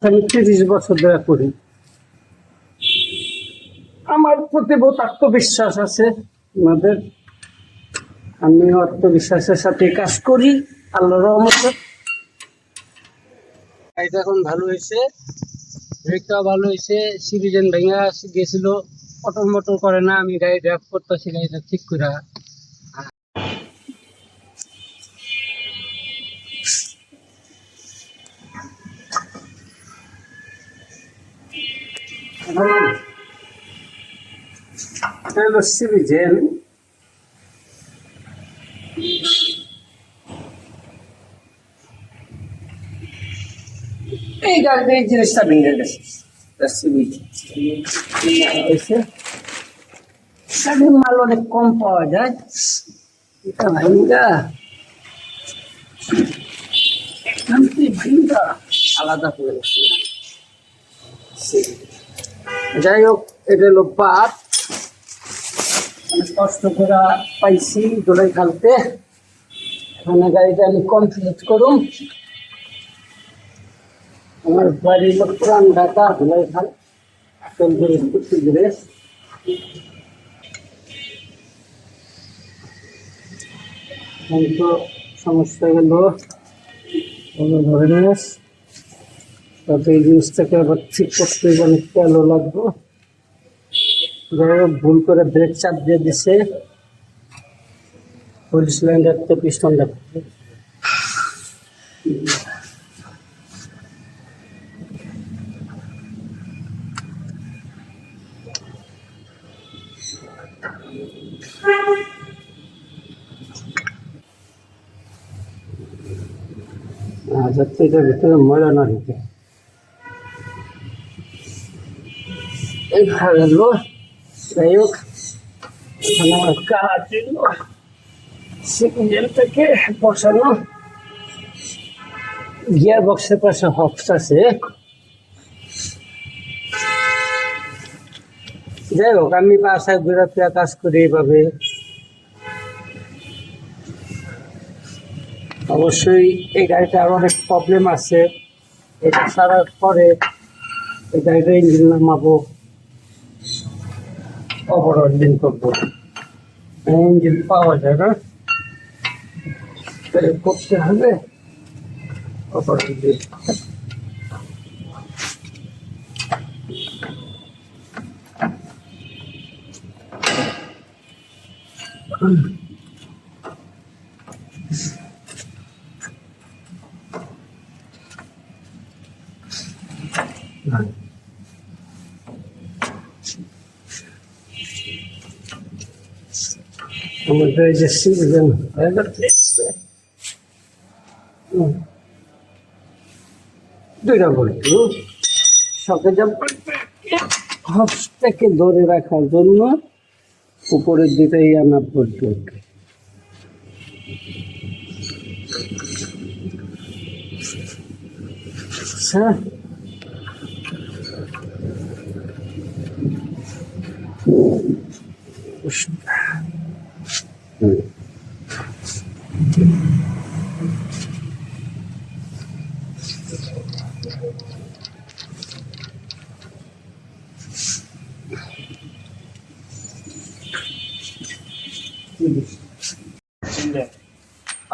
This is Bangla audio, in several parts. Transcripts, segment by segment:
আমি 30 বছর ধরে করি। আমার প্রতি বহুত আত্মবিশ্বাস আছে আমাদের। আমি আত্মবিশ্বাসের সাথে কাজ করি আল্লাহর রহমতে। গাড়িটা এখন ভালো হয়েছে, ব্রেকটাও ভালো হয়েছে। সিরিজেন ভেঙে গেছিল, অটল মটর করে না। আমি গাড়ি ড্রাইভ করতেছি, গাড়িটা ঠিক করে। এটা হলো সিরিজেন। এই গাড়িতে এই জিনিসটা ভেঙে গেছে। মাল অনেক কম পাওয়া যায়, এটা ভাঙ্গা আলাদা করে গেছে। যাই হোক, এটা হলো পাত, কষ্ট করে পাইছি দোলাই খালতে। এখানে গাড়িটা আমি কমপ্লিট করুম। আমার বাড়ির লোক পুরান ঢাকা দোলাই খাল তো সমস্যা গেল কোনো ধরনের। তাতে এই জিনিসটাকে আবার ঠিক করতে অনেক তেলও লাগবে। যাই হোক, ভুল করে ব্রেক চাপ দিয়ে দিছে, পুলিশ লাইন রাখতে পিস্টন রাখতে। যাতে এটার ভিতরে ময়লা না ঢুকে। এইভাবে গেল। যাই হোক, এখানে আমার কাজ ছিল সিলিন্ডারটাকে বসানো। গিয়ার বক্সের পাশে হক্স আছে। যাই হোক, আমি বাসায় ঘুরে ফিরে কাজ করি এইভাবে। অবশ্যই এই গাড়িটার অনেক প্রবলেম আছে। এটা সারার পরে এই গাড়িটা ইঞ্জিন নামাবো, ওভারহলিং করবো। ইঞ্জিন পাওয়া যায় না, করতে হবে ওভারহলিং। আমাদের এই যে সিজন হয়ে যাচ্ছে, দুইটা বলতো শখে হক্সটাকে ধরে রাখার জন্য উপরের দিকেই আনা পড়তো। আচ্ছা,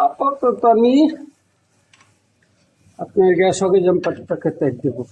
আপাতত আমি আপনার গ্যাস সঙ্গে জাম্পারটাকে ত্যাগ দেবো।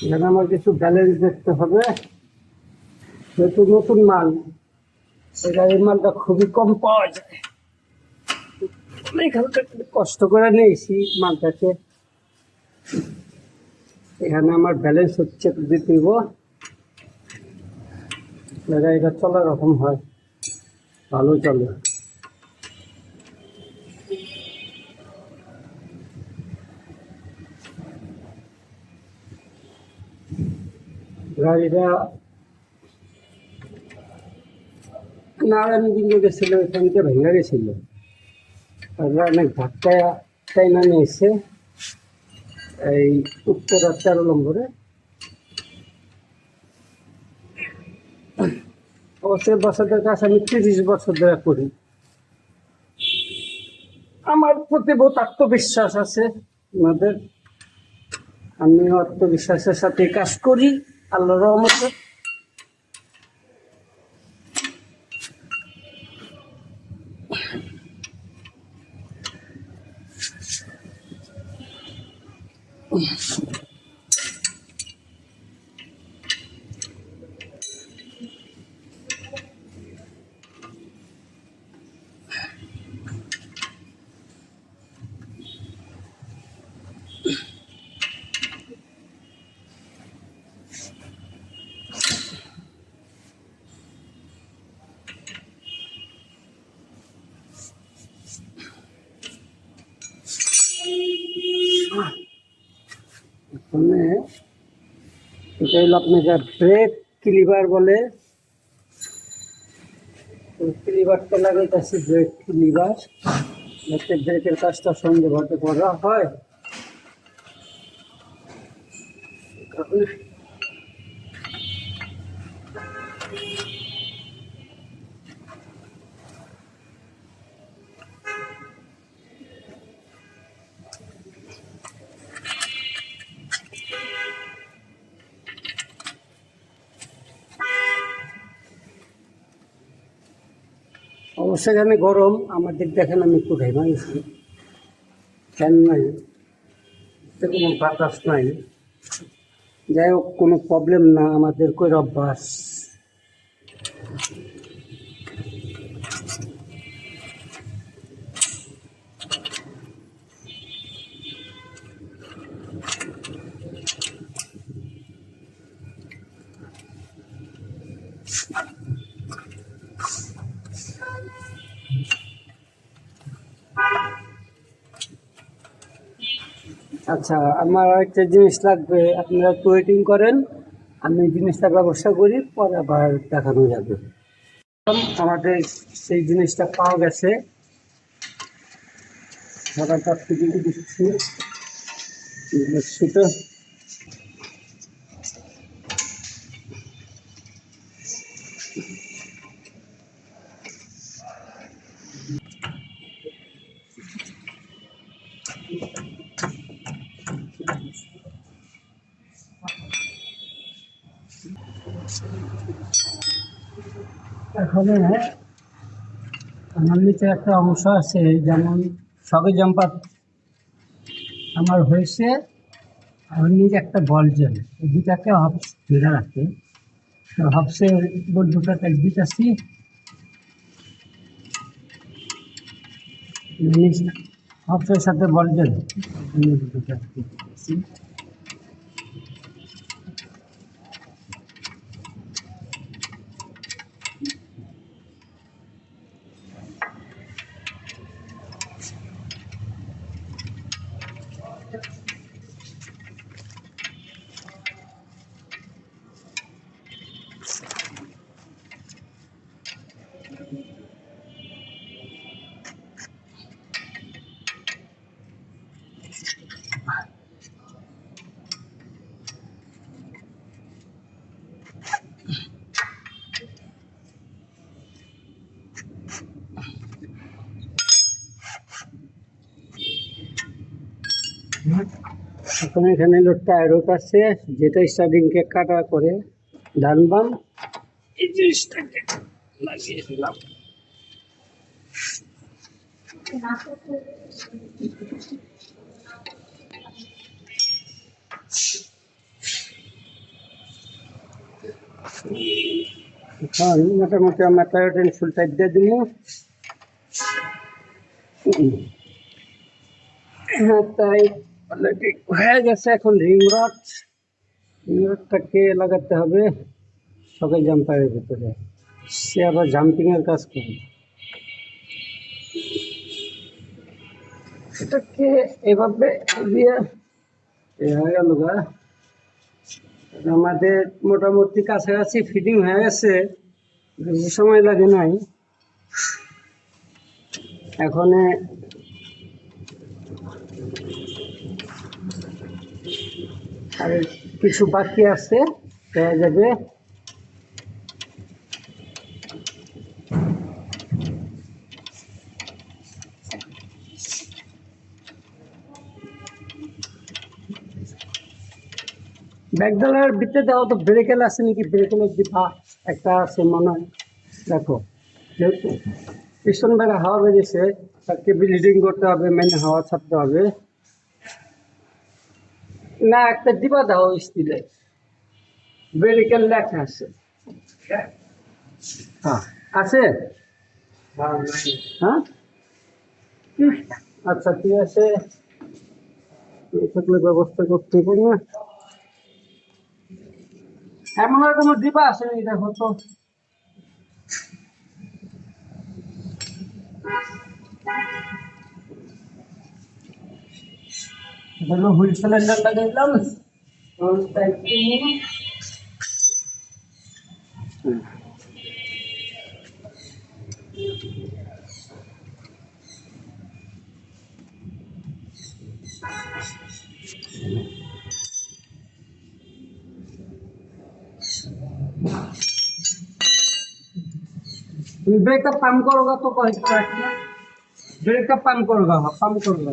এখানে আমার কিছু ব্যালেন্স দেখতে হবে, যেহেতু নতুন মাল, এই গাড়ির মালটা খুবই কম পাওয়া যায়। এখানে তো একটু কষ্ট করে নিয়েছি মালটাকে। এখানে আমার ব্যালেন্স হচ্ছে দিতে দিব, গাড়িটা চলার রকম হয়, ভালো চলে। গাড়িটা নারায়ণগঞ্জে গেছিল, এখান থেকে ভেঙে গেছিল, অনেক ধাক্কায় চাইনা নিয়ে এসছে এই উত্তরা 13 নম্বরে। অবশ্যই বাচ্চাদের কাছে আমি 30 বছর ধরে করি। আমার প্রতি বহুত আত্মবিশ্বাস আছে আমাদের, আমি আত্মবিশ্বাসের সাথে কাজ করি আল্লাহর রহমতে। এখানে এটা হলো আপনাকে ব্রেক ক্লিভার বলে, ক্লিভারটা লাগাইতেছি, ব্রেক ক্লিভার, যাতে ব্রেকের কাজটা সুন্দরভাবে করা হয়। অবশ্যই এখানে গরম, আমাদের দেখেন আমি একটু ঘেমে গেছি, ফ্যান নাই, কোনো বাতাস নাই। যাই হোক, কোনো প্রবলেম না, আমাদের কই অভ্যাস। আচ্ছা, আমার একটা জিনিস লাগবে, আপনারা একটু ওয়েটিং করেন, আমি জিনিসটা ব্যবস্থা করি, পরে আবার দেখানো যাবে। আমাদের সেই জিনিসটা পাওয়া গেছে, সরকার থেকে দিচ্ছি সেটা। এখানে আমার নিচে একটা অংশ আছে, যেমন সগে জাম্পার আমার হয়েছে, আমার নিচে একটা বল জেল, এই দুটাকে হবস ধরে রাখে, হবসের দুটাকে দিতেছি, হবসের সাথে বল জেল দিতেছি। এখন এখানে হলো টায়ারও আছে, যেটা স্টার্টিংকে কাটা করে ডান বাম, এই জিনিসটাকে লাগিয়ে দিলাম। এখন মোটামুটি আমরা প্যারাটিন ফুল টাইপ দিয়ে দিব। হ্যাঁ, তাই অলরেডি হয়ে গেছে। এখন রিং রডটাকে লাগাতে হবে সবাই জাম্পারের ভিতরে। সে আবার জাম্পিং এর কাজ করে। এটাকে এভাবে দিয়ে হয়ে গেল গা। আমাদের মোটামুটি কাছাকাছি ফিটিং হয়ে গেছে, বেশি সময় লাগে নাই। এখন আর কিছু বাকি আছে, হয়ে যাবে। ব্যাগডালার ভিতরে দেওয়া তো ব্রেকেল আছে নাকি, ব্রেকেলের দিবা একটা আছে মনে হয়। দেখো, যেহেতু পিছন বেড়া হাওয়া বেরিয়েছে, তাকে ব্লিডিং করতে হবে, মেনে হাওয়া ছাড়তে হবে। না, একটা দিবা দাও স্টিলে, ব্রেকেল লেখা আছে। হ্যাঁ আছে। হ্যাঁ, আচ্ছা ঠিক আছে, থাকলে ব্যবস্থা করতে পারি না। এমন আর কোনো ডিবা আছে নাকি দেখো তো। হুইল সিলিন্ডার লাগাইলাম। ब्रेकअप पाम करोगा तो ब्रेकअप पाम करोगा, हाँ पाम करोगा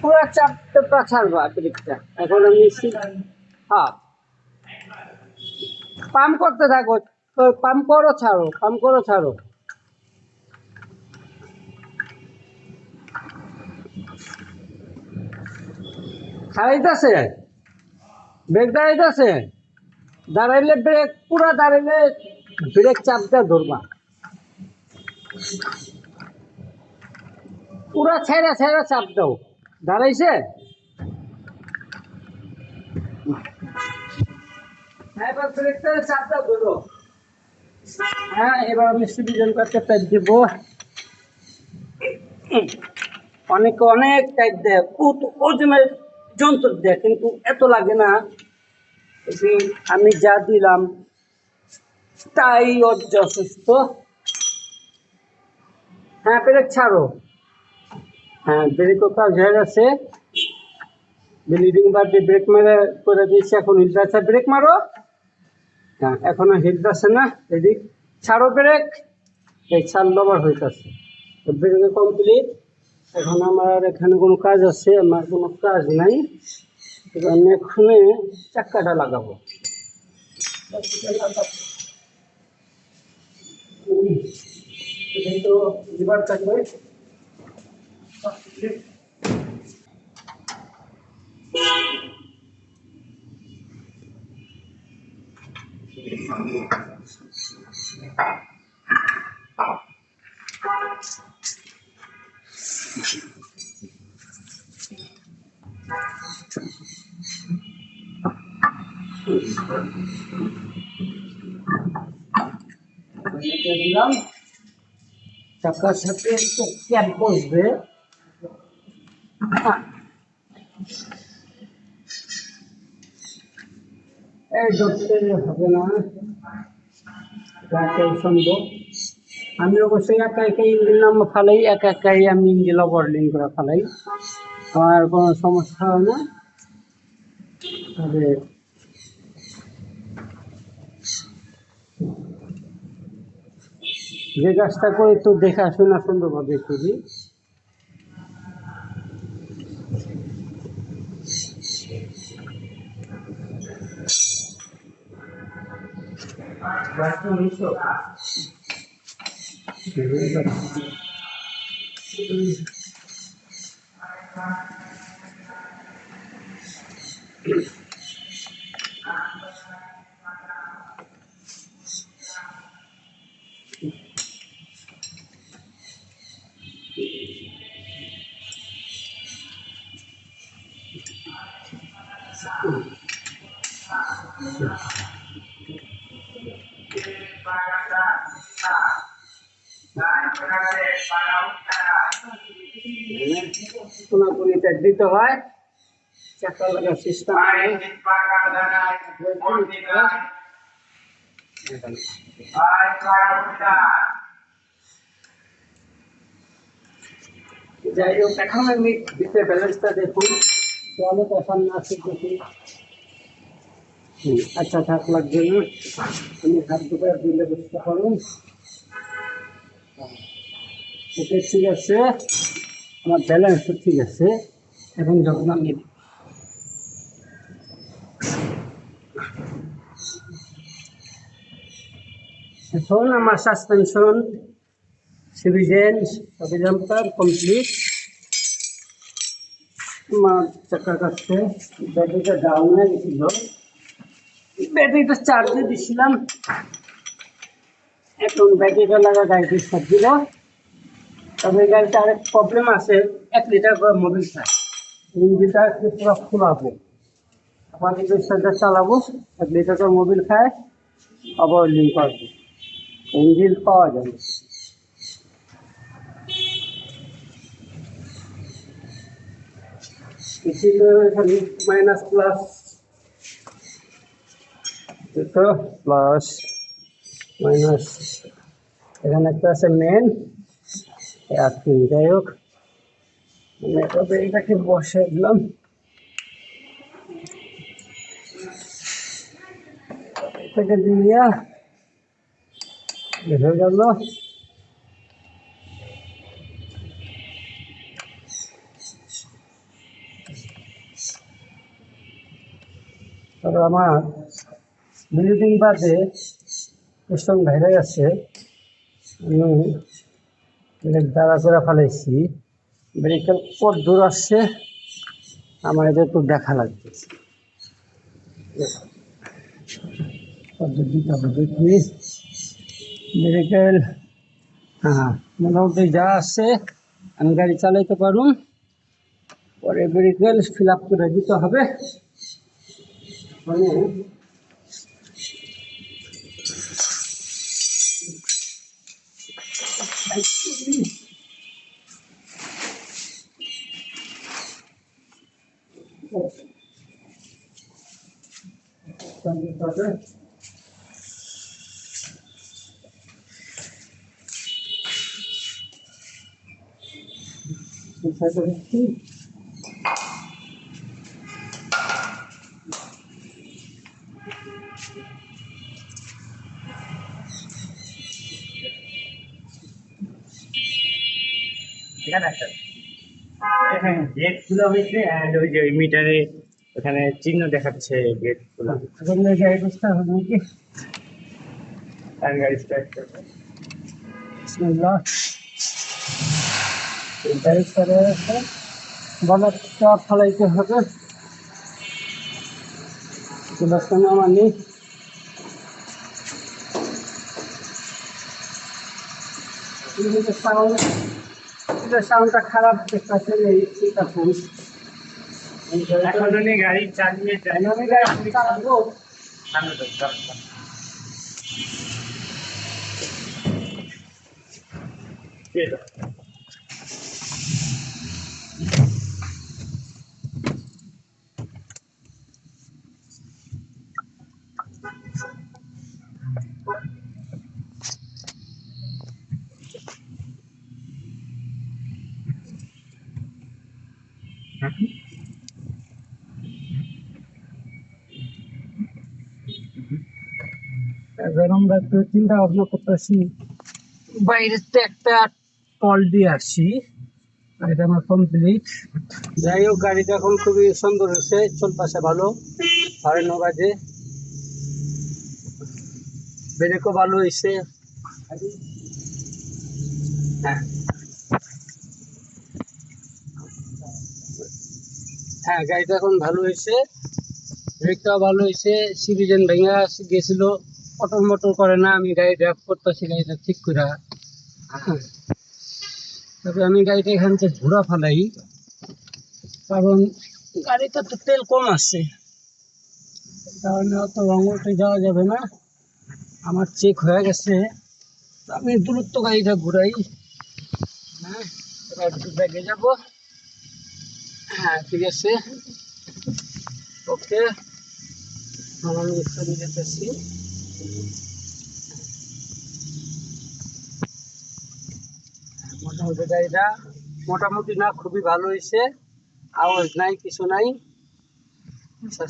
पूरा चापটা ছাড়বা ব্রেকটা। এখন আমি হ্যাঁ পাম করতে থাকো, পাম করো ছাড়ো, পাম করো ছাড়ো। খাইতেছে ব্রেক, দাঁড়াইতেছে, দাঁড়াইলে ব্রেক, পুরা দাঁড়াইলে ব্রেক চাপটা ধরবা, পুরা ছেড়ে ছেড়ে চাপ দাও। দাঁড়াইছে, এবার ব্রেকটা চাপটা ধরো। হ্যাঁ, এবার আমি সিটিজেন কার্ডটা টাইপ দিব। অনেক অনেক টাইপ দেয়, ওজনের যন্ত্র দেয়, কিন্তু এত লাগে না। আমি যা দিলাম তাই ওর যথেষ্ট। হ্যাঁ, ব্রেক ছাড়ো। হ্যাঁ, ব্রেকও কাজ হয়ে গেছে, ব্লিডিং বার দিয়ে ব্রেক মেরে করে দিয়েছি। এখন হিট আছে, ব্রেক মারো। হ্যাঁ, এখনো হিট আছে না, এদিক ছাড়ো ব্রেক। এই ছাড়লো আবার হইতেছে, ব্রেক কমপ্লিট। এখন আমার এখানে কোনো কাজ আছে, আমার কোনো কাজ নাই। আমি এখানে চাক্কাটা লাগাবো। তো লিভার থাকবে। দিলাম, চাকার সাথে একটু ক্যাপ বসবে। এই ধরতে হবে না, সম্ভব। আমি অবশ্যই একা একাই ইঞ্জিন নাম্বার ফালাই, একা একাই আমি ইঞ্জিন ওভারলোডিং করে ফালাই, আমার কোনো সমস্যা হয় না। তবে যে কাজটা করি তো দেখাশোনা সুন্দরভাবে করি। কোনাকুনিতে দিতে হয়, চাকা লাগা সিস্টেম যাই হোক। এখন আমি দিতে ব্যালেন্সটা দেখুন, তাহলে তো সামনে আসছে দেখি। আচ্ছা, থাক, লাগবে না, আমি হাত দুটো দিলে বুঝতে পারুন। ওকে, ঠিক আছে, আমার ব্যালেন্স তো ঠিক আছে। এখন যখন আমি এখন আমার সাসপেনশন সিভিজেন সবই জাম্পার কমপ্লিট। আমার চাকা কাটছে, ব্যাটারিটা ডাউন হয়ে গেছিল, ব্যাটারিটা চার্জে দিছিলাম, এখন ব্যাটারিটা লাগা গাড়িটি সব দিল। তবে গাড়িটা আরেক প্রবলেম আছে, 1 লিটার করে মোবিল খায়। ইঞ্জিনটা পুরো খোলাবো, আমাদের সাথে চালাবো, 1 লিটার করে মোবিল খায়, আবার লিঙ্ক করবো, ইঞ্জিন পাওয়া যাবে। এখানে মাইনাস প্লাস, প্লাস মাইনাস, এখানে একটা আছে মেন, যাই হোক, এটাকে বসে দিলাম, এটাকে দিয়ে হয়ে গেল। তবে আমার বিল্ডিং বাদে পিস্টন বাইরে গেছে, আমি ব্রেক দাঁড়া করে ফেলেছি। ব্রেকের কত দূর আসছে আমার এটা একটু দেখা লাগবে, দিতে হবে দেখি। ব্রেকের হ্যাঁ, মোটামুটি যা আছে আমি গাড়ি চালাইতে পারুন। পরে ব্রেকের ফিল আপ করে দিতে হবে, মানে গেট খোলা হয়েছে, অ্যান্ড ওই যে মিটারে ওখানে চিহ্ন দেখাচ্ছে গেট খোলা। গাড়ি বুঝতে হবে নাকি? আর গাড়ি স্টার্ট করবে। বিসমিল্লাহ, গাড়ি করে বলারটা ফেলাইতে হবে, আমার নেই। সাউন্ডটা খারাপ দেখতেছে, এখন উনি গাড়ি চালিয়ে যায়, আমি গাড়ি চালাবো। সামনে তো এবার আমরা একটু চিন্তা ভাবনা করতেছি বাইরের তো একটা কল দিয়ে আসি, এটা আমার কমপ্লিট। যাই হোক, গাড়িটা এখন খুবই সুন্দর হয়েছে, চলতেছে ভালো, 9:30 বাজে, ব্রেকও ভালো হয়েছে। হ্যাঁ হ্যাঁ, গাড়িটা এখন ভালো হয়েছে, ব্রেকটাও ভালো হয়েছে, সিভিজেন ভেঙে গেছিল, পটল মটর করে না, আমি গাড়ি ড্রাইভ করতেছি গাড়িটা ঠিক করে। হ্যাঁ, তবে আমি গাড়িটা এখান থেকে ঘোরা ফেলাই, কারণ গাড়িটা তো তেল কম আছে, কারণে অত লং রুটে যাওয়া যাবে না। আমার চেক হয়ে গেছে, তো আমি দূরত্ব গাড়িটা ঘুরাই। হ্যাঁ, এবার ব্যাগে যাবো। হ্যাঁ ঠিক আছে, ওকে, আমি চলে যেতেছি। মোটামুটি গাড়িটা মোটামুটি না খুবই ভালো হয়েছে, আওয়াজ নাই কিছু নাই। আচ্ছা,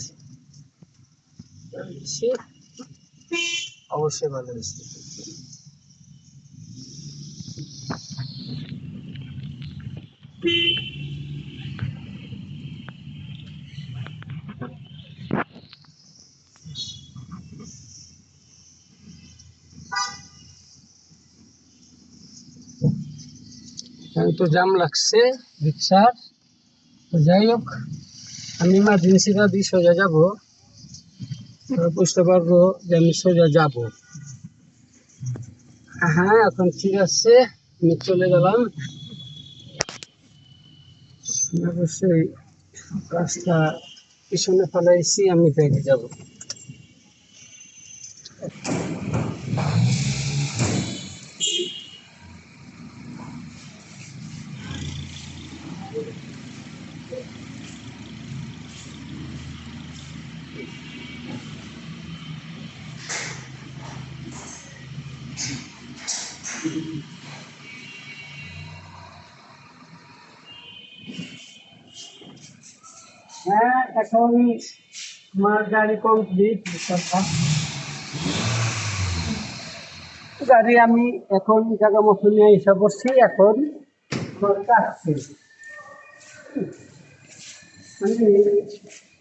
অবশ্যই ভালো হয়েছে। আমি তো জাম লাগছে রিক্সার, তো যাই হোক, আমি ইমার্জেন্সি ভাবে সোজা যাবো, বুঝতে পারবো যে আমি সোজা যাবো। হ্যাঁ এখন ঠিক আছে, আমি চলে গেলাম। অবশ্যই রাস্তা পিছনে ফেলাইছি, আমি ব্যাগে যাব। হ্যাঁ এখন আমার গাড়ি কমপ্লিট, গাড়ি আমি এখন জায়গা মতো নিয়ে এসে পড়ছি। এখন কাটছি আমি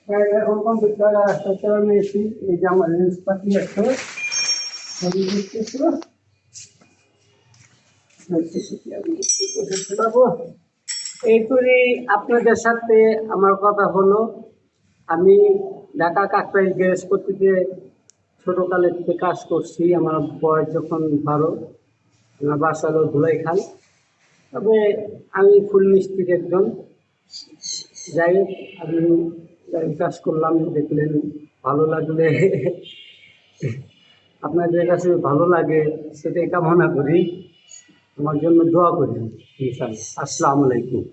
গাড়িটা এখন কমপ্লিট করে রাস্তা চলে নিয়েছি। এই যে আমার জিনিসপাতি আছে, ছবি দেখতেছি, এই করে আপনাদের সাথে আমার কথা হলো। আমি ঢাকা কাকরাইল গ্যারেজ পট্টিতে ছোটকালে থেকে কাজ করছি। আমার বয়স যখন 12, আমার বাসা হলো ধুলাইখাল। তবে আমি ফুল মিস্ত্রি একজন। যাই হোক, আমি গাড়ি কাজ করলাম, দেখলেন, ভালো লাগলে আপনাদের কাছে ভালো লাগে সেটাই কামনা করি। আমার জন্য দোয়া করি। ইনশাআল্লাহ। আসসালামু আলাইকুম।